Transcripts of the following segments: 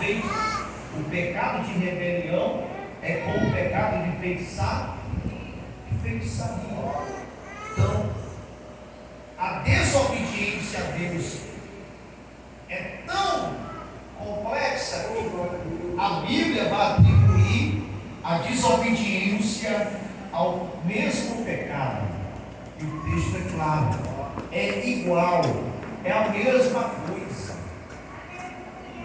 feito, o pecado de rebelião é como o pecado de feitiçaria. Então, a desobediência a Deus é tão complexa que a Bíblia vai atribuir a desobediência ao mesmo pecado. E o texto é claro, é igual, é a mesma coisa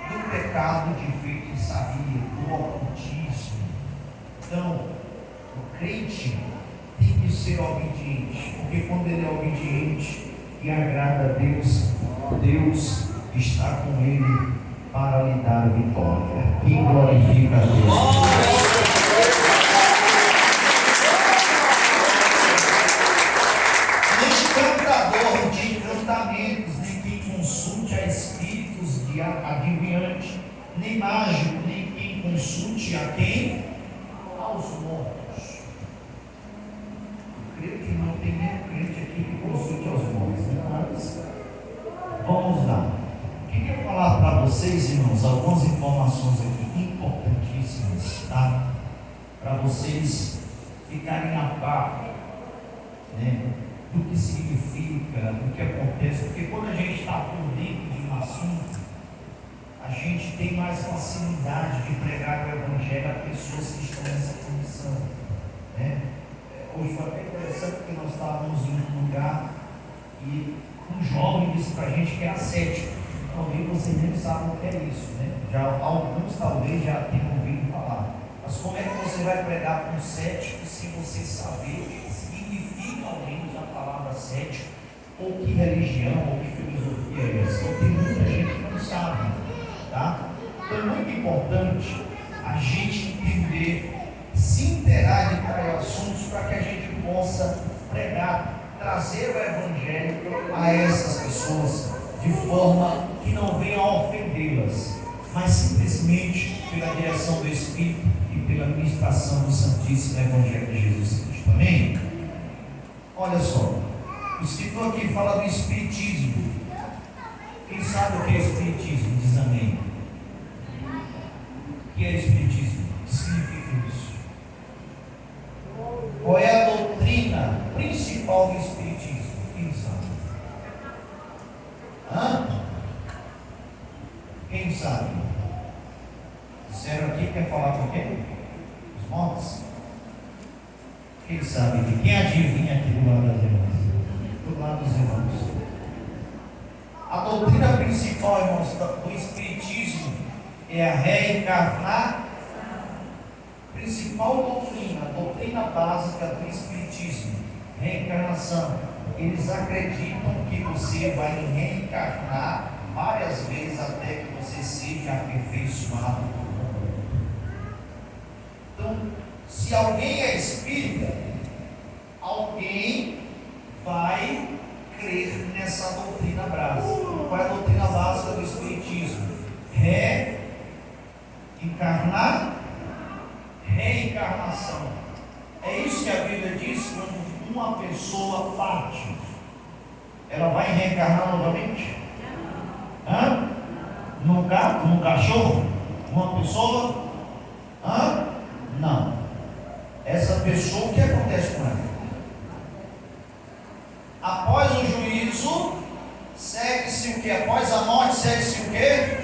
do pecado de feitiçaria, do ocultismo. Então, o crente tem que ser obediente, porque quando ele é obediente e agrada a Deus, Deus está com ele para lhe dar a vitória. Quem glorifica a Deus? Nem quem consulte a espíritos de adivinhante, nem mágico, nem quem consulte a quem? Aos mortos. Eu creio que não tem nenhum crente aqui que consulte aos mortos, mas vamos lá. Eu queria falar para vocês, irmãos, algumas informações aqui importantíssimas, tá? Para vocês ficarem a par, né? Do que significa, do que acontece, porque quando a gente está por dentro de um assunto, a gente tem mais facilidade de pregar o Evangelho a pessoas que estão nessa condição, né? Hoje foi até interessante porque nós estávamos em um lugar e um jovem disse para a gente que é ascético. Talvez vocês nem sabem o que é isso, né? Já, alguns talvez já tenham ouvido falar. Mas como é que você vai pregar para um cético se você saber o que significa ao menos a palavra cético, ou que religião, ou que filosofia é essa? Porque muita gente não sabe, tá? Então é muito importante a gente entender, se inteirar de tais assuntos para que a gente possa pregar, trazer o Evangelho a essas pessoas de forma que não venha a ofendê-las, mas simplesmente pela direção do Espírito e pela ministração do Santíssimo Evangelho de Jesus Cristo. Amém? Olha só, o escritor aqui fala do Espiritismo. Quem sabe o que é Espiritismo? Diz amém. O que é Espiritismo? O que significa isso? Qual é a doutrina principal do Espiritismo? Quem sabe? Quem sabe? Disseram aqui, quer falar com quem? Os mortos? Quem sabe aqui? Quem adivinha aqui do lado das irmãs? Do lado dos irmãos. A doutrina principal, irmãos, do Espiritismo é a reencarnar. Principal doutrina, a doutrina básica do Espiritismo, reencarnação. Eles acreditam que você vai reencarnar várias vezes até que você seja aperfeiçoado. Então, se alguém é espírita, alguém vai crer nessa doutrina básica. Qual é a doutrina básica do Espiritismo? Reencarnação. É isso que a Bíblia diz quando uma pessoa parte. Ela vai reencarnar novamente? Num gato, num cachorro? Uma pessoa? Não. Essa pessoa, o que acontece com ela? Após o juízo, segue-se o que? Após a morte, segue-se o que?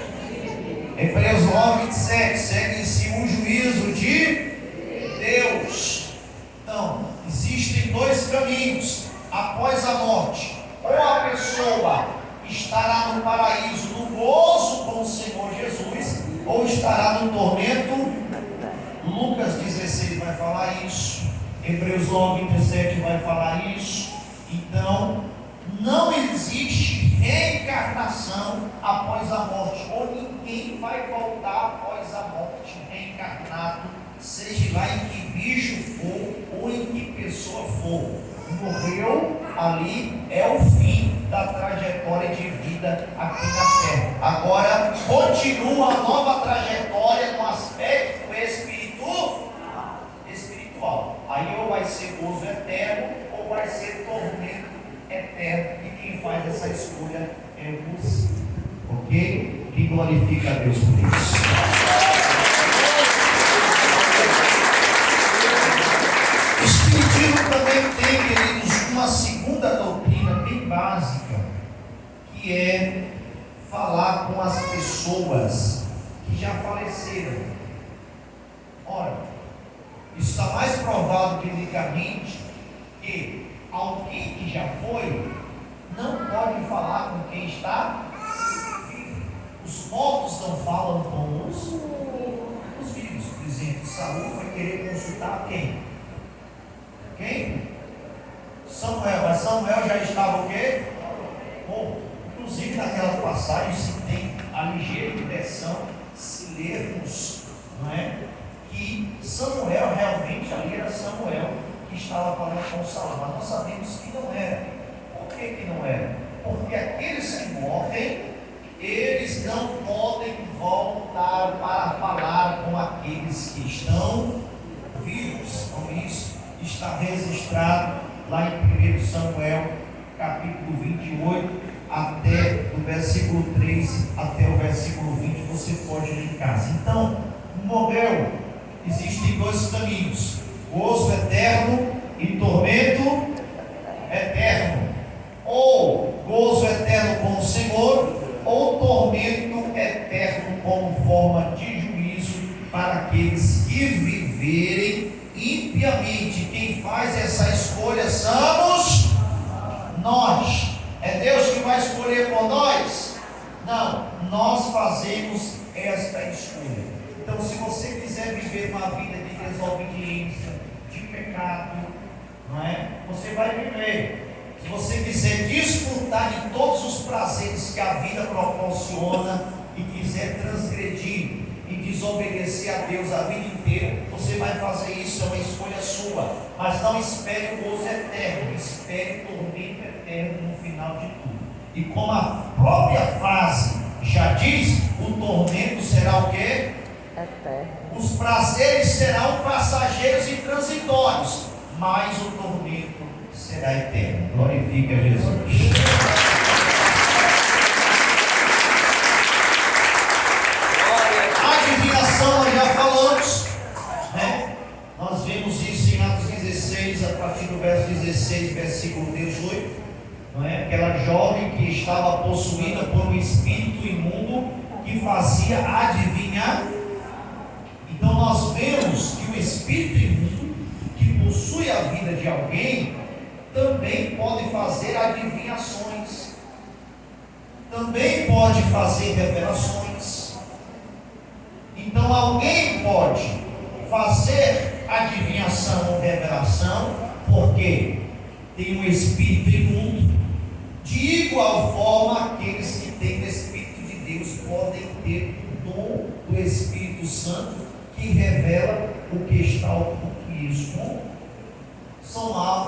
Hebreus 9, 27, segue-se um juízo de Deus. Então, existem dois caminhos após a morte. Ou a pessoa estará no paraíso, no gozo com o Senhor Jesus, ou estará no tormento. Lucas 16 vai falar isso, Hebreus 9, 27 vai falar isso. Então, não existe reencarnação após a morte, ou ninguém vai voltar após a morte reencarnado, seja lá em que bicho for, ou em que pessoa for. Morreu, ali é o fim da trajetória de vida aqui na Terra. Agora, continua a nova trajetória no aspecto espiritual. Aí ou vai ser gozo eterno, ou vai ser tormento eterno. E quem faz essa escolha é você. Ok? e glorifica a Deus por isso. O Espiritismo também tem, queridos, uma segunda doutrina bem básica, que é falar com as pessoas que já faleceram. Ora, isso está mais provado biblicamente que alguém que já foi não pode falar com quem está vivo. Os mortos não falam com os vivos. Por exemplo, Saul foi querer consultar quem? Samuel. Mas Samuel já estava o quê? Bom, inclusive naquela passagem se tem a ligeira impressão, se lermos, não é? Que Samuel realmente ali era Samuel que estava falando com Saul, mas nós sabemos que não era. Por que não era? Porque aqueles que morrem, eles não podem voltar para falar com aqueles que estão vivos. Então isso está registrado lá em 1 Samuel capítulo 28, até do versículo 3 até o versículo 20, você pode ler em casa. Então, morreu. Existem dois caminhos: gozo eterno e tormento eterno. Ou gozo eterno com o Senhor, ou tormento eterno como forma de juízo para aqueles que viverem impiamente. Quem faz essa escolha somos nós. É Deus que vai escolher por nós? Não, nós fazemos esta escolha. Então, se você quiser viver uma vida de desobediência, de pecado, não é? Você vai viver. Se você quiser desfrutar de todos os prazeres que a vida proporciona e quiser transgredir e desobedecer a Deus a vida inteira, você vai fazer isso, é uma escolha sua. Mas não espere o gozo eterno, espere o tormento eterno no final de tudo. E como a própria frase já diz, o tormento será o quê? Eterno. Os prazeres serão passageiros e transitórios, mas o tormento será eterno. Glorifica Jesus. A adivinhação nós já falamos, né? Nós vemos isso em Atos 16, a partir do verso 16, versículo 18, não é? Aquela jovem que estava possuída por um espírito imundo que fazia adivinhar. Então nós vemos que o espírito imundo que possui a vida de alguém também pode fazer adivinhações, também pode fazer revelações. Então alguém pode fazer adivinhação ou revelação porque tem um espírito imundo. De igual forma, aqueles que têm o Espírito de Deus podem ter o dom do Espírito Santo que revela o que está oculto.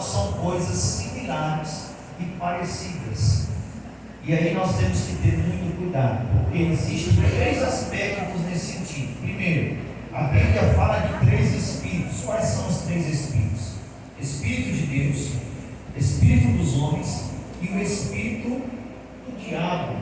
São coisas similares e parecidas. E aí nós temos que ter muito cuidado, porque existem três aspectos nesse sentido. Primeiro, a Bíblia fala de três espíritos. Quais são os três espíritos? Espírito de Deus, Espírito dos homens e o Espírito do diabo,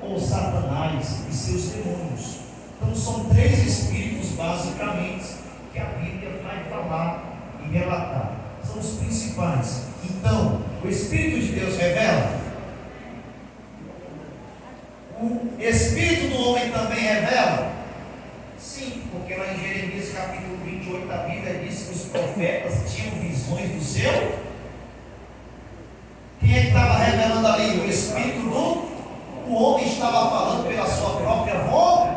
ou Satanás e seus demônios. Então são três espíritos basicamente que a Bíblia vai falar e relatar. São os principais. Então, o Espírito de Deus revela. O Espírito do homem também revela? Sim, porque lá em Jeremias capítulo 28 a Bíblia diz que os profetas tinham visões do céu. Quem é que estava revelando ali? O Espírito do homem estava falando pela sua própria voz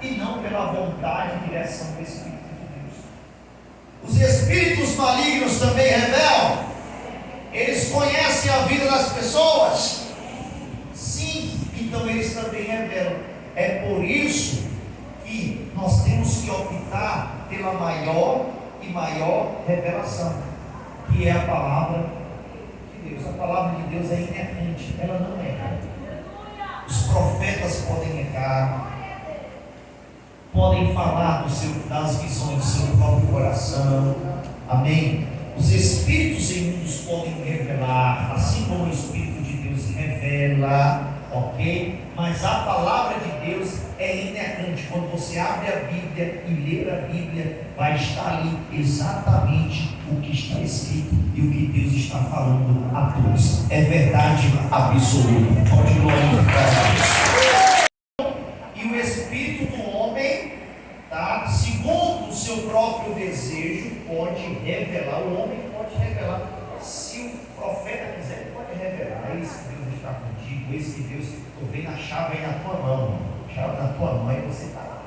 e não pela vontade e direção do Espírito de Deus. Os espíritos malignos também revelam. Eles conhecem a vida das pessoas. Sim, então eles também revelam. É por isso que nós temos que optar pela maior e maior revelação, que é a palavra de Deus. A palavra de Deus é inerrante, ela não erra. Os profetas podem errar, podem falar das visões do seu próprio coração, amém? Os espíritos imundos podem revelar, assim como o Espírito de Deus revela, ok? Mas a palavra de Deus é inerrante. Quando você abre a Bíblia e lê a Bíblia, vai estar ali exatamente o que está escrito e o que Deus está falando a todos. É verdade absoluta. Pode glorificar a Deus. E o espírito do homem, tá? Segundo o seu próprio desejo, pode revelar. O homem pode revelar. Se o profeta quiser, ele pode revelar. Eis que Deus está contigo. Eis que Deus, estou vendo a chave aí na tua mão. A chave na tua mão e você está lá.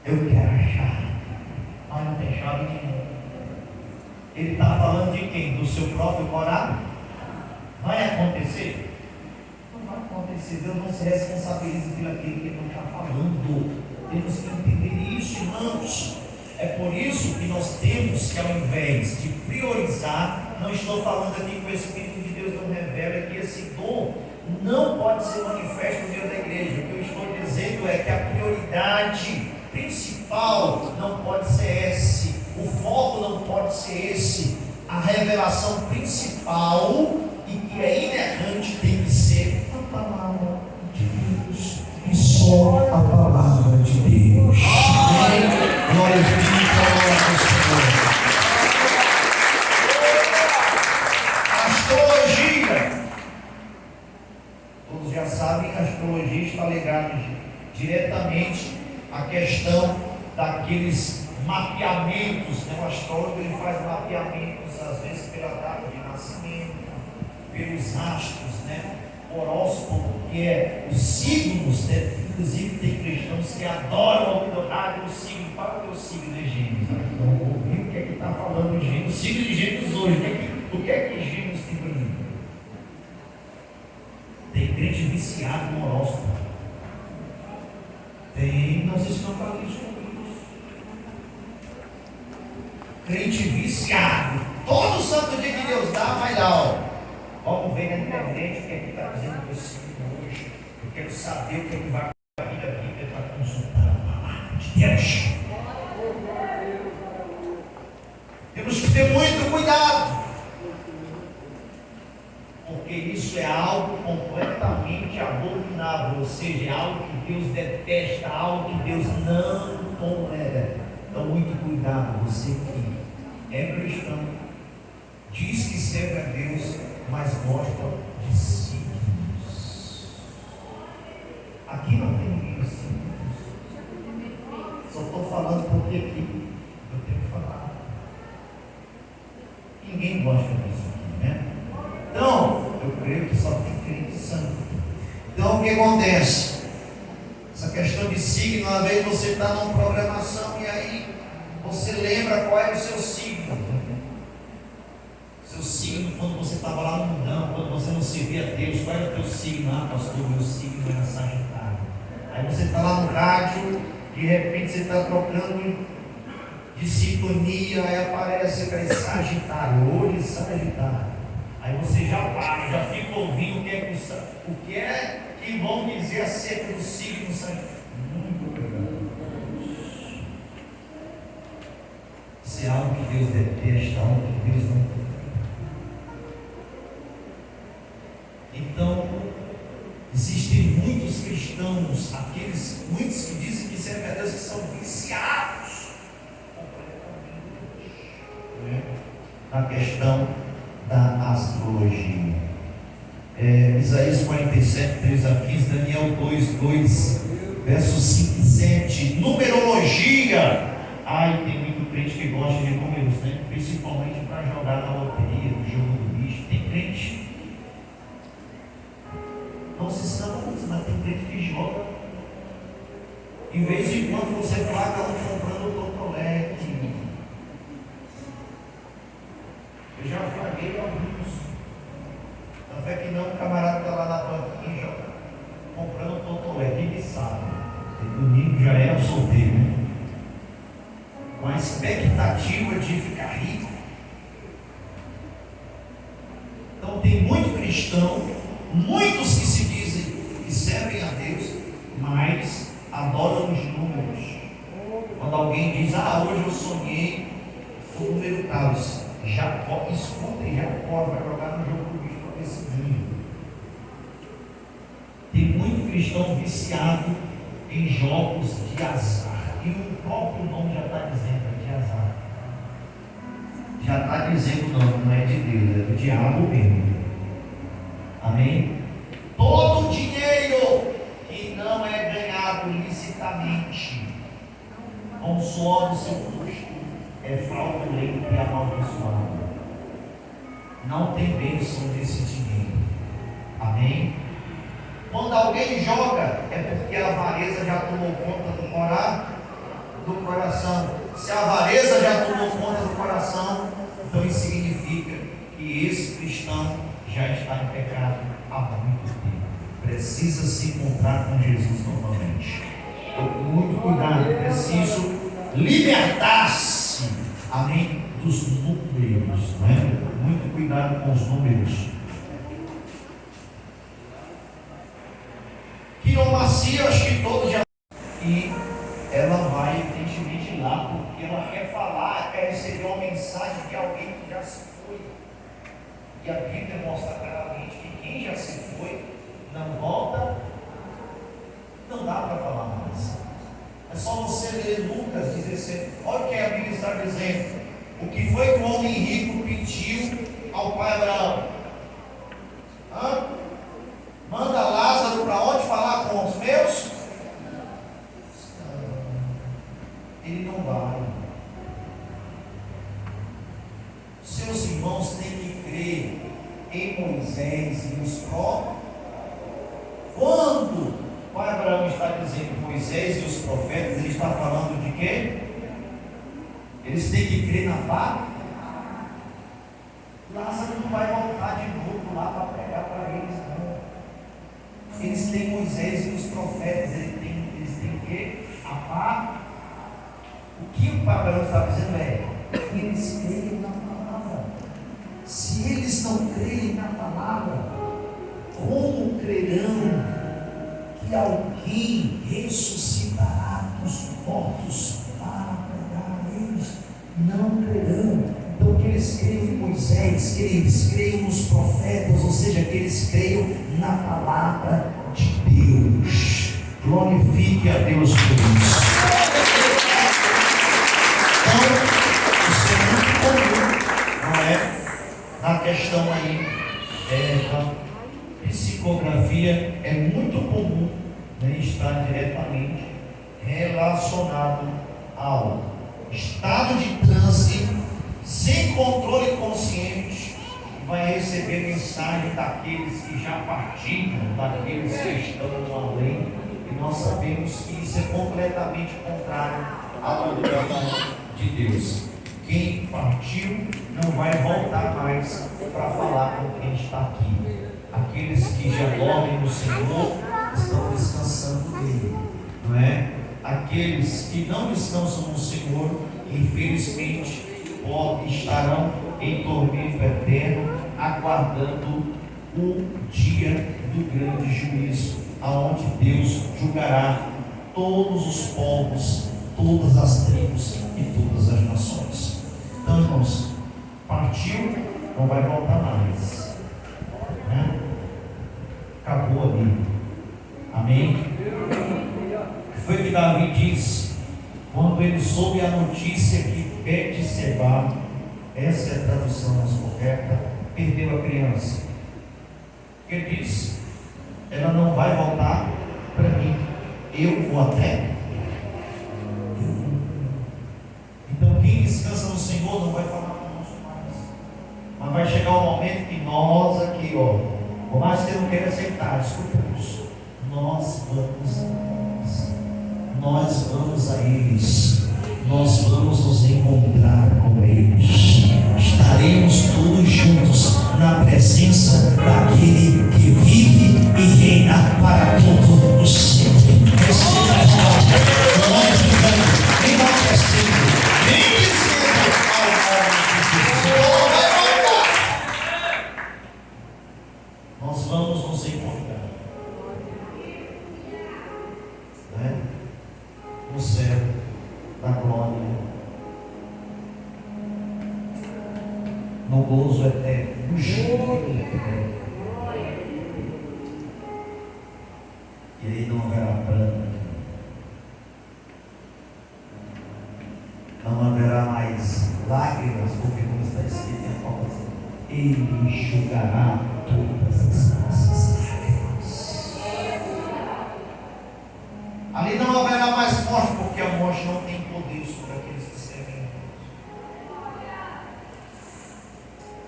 Eu quero a chave. Mas não tem chave nenhuma. Ele está falando de quem? Do seu próprio coração? Vai acontecer? Não vai acontecer. Deus não se responsabiliza pelo aquele que não está falando. Temos que entender isso, irmãos. É por isso que nós temos que, ao invés de priorizar, não estou falando aqui que o Espírito de Deus não revela que esse dom não pode ser manifesto no meio da igreja. O que eu estou dizendo é que a prioridade principal não pode ser esse, o foco não pode ser esse, a revelação principal e que é inerrante tem que ser a palavra de Deus, e só a palavra de Deus. Amém? Glória a Deus. Astrologia, todos já sabem que a astrologia está ligada diretamente à questão daqueles mapeamentos, né? O astrólogo ele faz mapeamentos às vezes pela data de nascimento, pelos astros, né? Horóscopo, que é os signos, né? Inclusive tem cristãos que adoram o signo. Para o teu signo de Gêmeos. Vamos ouvir o que é que está falando de Gêmeos. O signo de Gêmeos hoje. O que é que Gêmeos tem para mim? Tem crente viciado no horóscopo. Tem, não sei se não falei isso comigo. Crente viciado. Todo santo dia que Deus dá, vai lá, ó. Vamos ver na internet o que é que está dizendo do signo hoje. Eu quero saber o que é que vai abrir a Bíblia para consultar a palavra de Deus. Temos que ter muito cuidado, porque isso é algo completamente abominável, ou seja, é algo que Deus detesta, algo que Deus não tolera. Então, muito cuidado, você que é cristão, diz que serve a Deus, mas gosta de signos. Aqui não tem ninguém assim. Só estou falando porque aqui eu tenho que falar. Ninguém gosta disso aqui, né? Então, eu creio que só tem crente santo. Então, o que acontece? Essa questão de signo, às vezes você está numa programação e aí você lembra qual é o seu signo. Seu signo, quando você estava lá no mundão, quando você não servia a Deus, qual era o teu signo? Ah, pastor, meu signo era Sagitário. Aí você está lá no rádio, de repente você está trocando de sintonia, aí aparece aquele Sagitário, hoje Sagitário. Aí você já para, já fica ouvindo o que é que vão dizer acerca do signo Sagitário. Muito obrigado. Isso é algo que Deus detesta, algo que Deus não quer. Então, existem muitos cristãos, muitos que dizem que servem a Deus, que são viciados completamente, né, na questão da astrologia. Isaías 47, 3 a 15, Daniel 2, versos 5 e 7, numerologia. Ai, tem muito crente que gosta de números, né? Principalmente para jogar na loteria, no jogo do bicho. Tem crente. Não se escapa disso, mas tem crente que joga. Em vez em quando você paga comprando tocolete. Eu já flaguei alguns. Até que não, o camarada está lá na banquinha comprando tocolete. Ele sabe. E domingo já é o solteiro, né? Com a expectativa de ficar rico. Então tem muito cristão, muitos que se dizem que servem a Deus, mas adoram os números. Quando alguém diz, hoje eu sonhei com o número tal, Jacó, escuta, e Jacó vai jogar no jogo do bicho para ver se ganha. cristão viciado em jogos de azar. E o próprio nome já está dizendo, é de azar. Já está dizendo não é de Deus, é do diabo mesmo. Amém? Todo dinheiro que não é ganhado licitamente, com o suor do seu rosto, é fraudulento e amaldiçoado. Não tem bênção nesse dinheiro. Amém? Quando alguém joga, é porque a avareza já tomou conta do coração. Se a avareza já tomou conta do coração, então isso significa que esse cristão já está em pecado há muito tempo. Precisa se encontrar com Jesus novamente. Muito cuidado, preciso libertar-se, amém, dos números, não é? Muito cuidado com os números. Quiromancia, acho que todos já. E ela vai, evidentemente, lá, porque ela quer falar, quer receber uma mensagem de alguém que já se foi. E a Bíblia mostra claramente que quem já se foi, não volta, não dá para falar mais. É só você ler Lucas 17. Olha o que a Bíblia está dizendo. O que foi que o homem rico pediu ao pai Abraão? Manda Lázaro para onde falar com os meus? Ele não vai. Seus irmãos têm que crer em Moisés e os próprios. Quando o pai Abraão está dizendo Moisés e os profetas, ele está falando de quê? Eles têm que crer na pá. Lázaro não vai voltar de novo lá para pregar para eles, não. Eles têm Moisés e os profetas, eles têm que a pá. O que o pai Abraão está dizendo é: eles creem na palavra. Se eles não creem na palavra, como crerão que alguém ressuscitará dos mortos para pregar a eles? Não crerão. Então que eles creiam em Moisés, que eles creiam nos profetas, ou seja, que eles creiam na palavra de Deus. Glorifique a Deus por isso. Então, isso é muito comum, não é? Na questão aí da psicografia, é muito comum, né, estar diretamente relacionado ao estado de transe, sem controle consciente, vai receber mensagem daqueles que já partiram, daqueles que estão no além, e nós sabemos que isso é completamente contrário à vontade de Deus. Quem partiu não vai voltar mais para falar com quem está aqui. Aqueles que já dormem no Senhor estão descansando nele, não é? Aqueles que não descansam no Senhor, infelizmente, estarão em tormento eterno, aguardando o dia do grande juízo, aonde Deus julgará todos os povos, todas as tribos e todas as nações. Então, irmãos, partiu, não vai voltar mais, né? Acabou ali. Amém? O que foi que Davi disse quando ele soube a notícia que Betseba, essa é a tradução mais correta, perdeu a criança? Ele disse: ela não vai voltar para mim, eu vou até. Então quem descansa no Senhor não vai falar conosco mais, mas vai chegar um momento que nós aqui, por mais que eu não queira aceitar, escuta isso, nós vamos a eles, nós vamos nos encontrar com eles, estaremos todos juntos na presença daquele que vive e reina para todo o sempre. Receba a glória, nem enaltecendo, nem dizendo ao nome de Jesus: Senhor vai voltar. Nós vamos nos encontrar, né? No céu da glória, no gozo eterno, no júbilo eterno. E não haverá pranto, não haverá mais lágrimas, porque como está escrito em Apocalipse, Ele enxugará todas as nossas lágrimas. Ali não haverá mais morte, porque a morte não tem poder sobre aqueles que servem a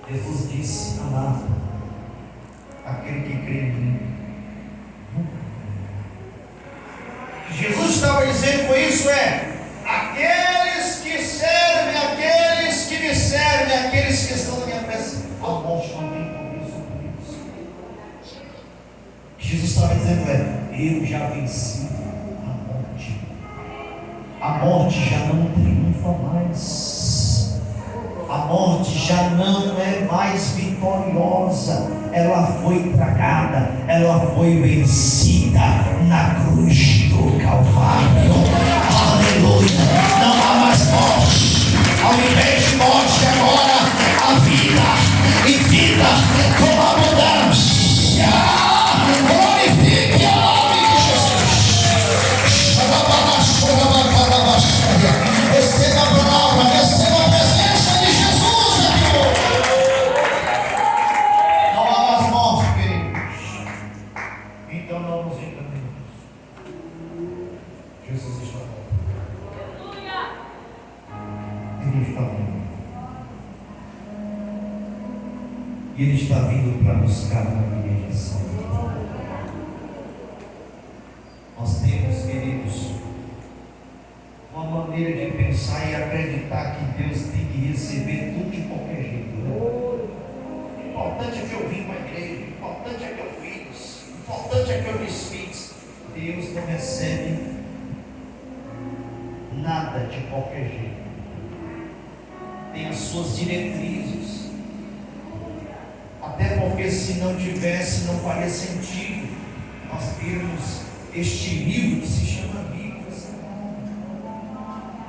Deus. Jesus disse: amado, aquele que crê em mim nunca. Jesus estava dizendo com isso aqueles que servem, aqueles que me servem, aqueles que estão na minha presença, a morte não tem poder sobre isso. Jesus estava dizendo eu já venci a morte. A morte já não triunfa mais. A morte já não é mais vitoriosa. Ela foi tragada, ela foi vencida na cruz do Calvário. Aleluia! Não há mais morte. Ao invés de morte, agora a vida, e vida com abundância. Glorifique o nome de Jesus. Receba a palavra, receba a presença de Jesus aqui hoje. Não há mais morte, queridos. Então não nos enganemos. Jesus está bom. Ele está vindo. E Ele está vindo para buscar uma igreja santa. Nós temos, queridos, uma maneira de pensar e acreditar que Deus tem que receber tudo de qualquer jeito. O importante é que eu vim para a igreja, o importante é que eu fiz, o importante é que eu desfiz. Deus não recebe nada de qualquer jeito. Tem as suas diretrizes. Até porque se não tivesse, não faria sentido nós termos este livro que se chama Bíblia Sagrada.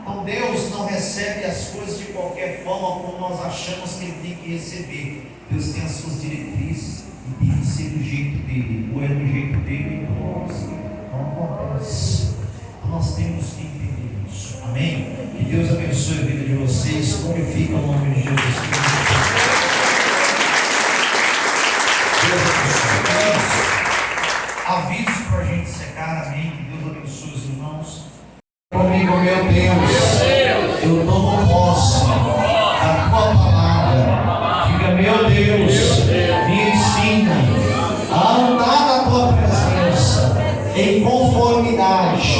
Então Deus não recebe as coisas de qualquer forma como nós achamos que Ele tem que receber. Deus tem as suas diretrizes e tem que ser do jeito dele. Ou é do jeito dele, então não acontece. Então nós temos que entender isso. Amém? Que Deus abençoe a vida de vocês. Glorifica o nome de Jesus Cristo. Deus abençoe. Avisos para a gente secar, amém? Que Deus abençoe os irmãos. Comigo, meu Deus, eu tomo posse da tua palavra. Diga, meu Deus, me ensina a andar na tua presença em conformidade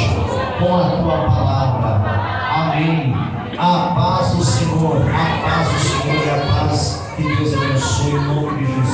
com a tua palavra. Amém. A paz do Senhor, a paz do Senhor e a paz que Deus abençoe em nome de Jesus.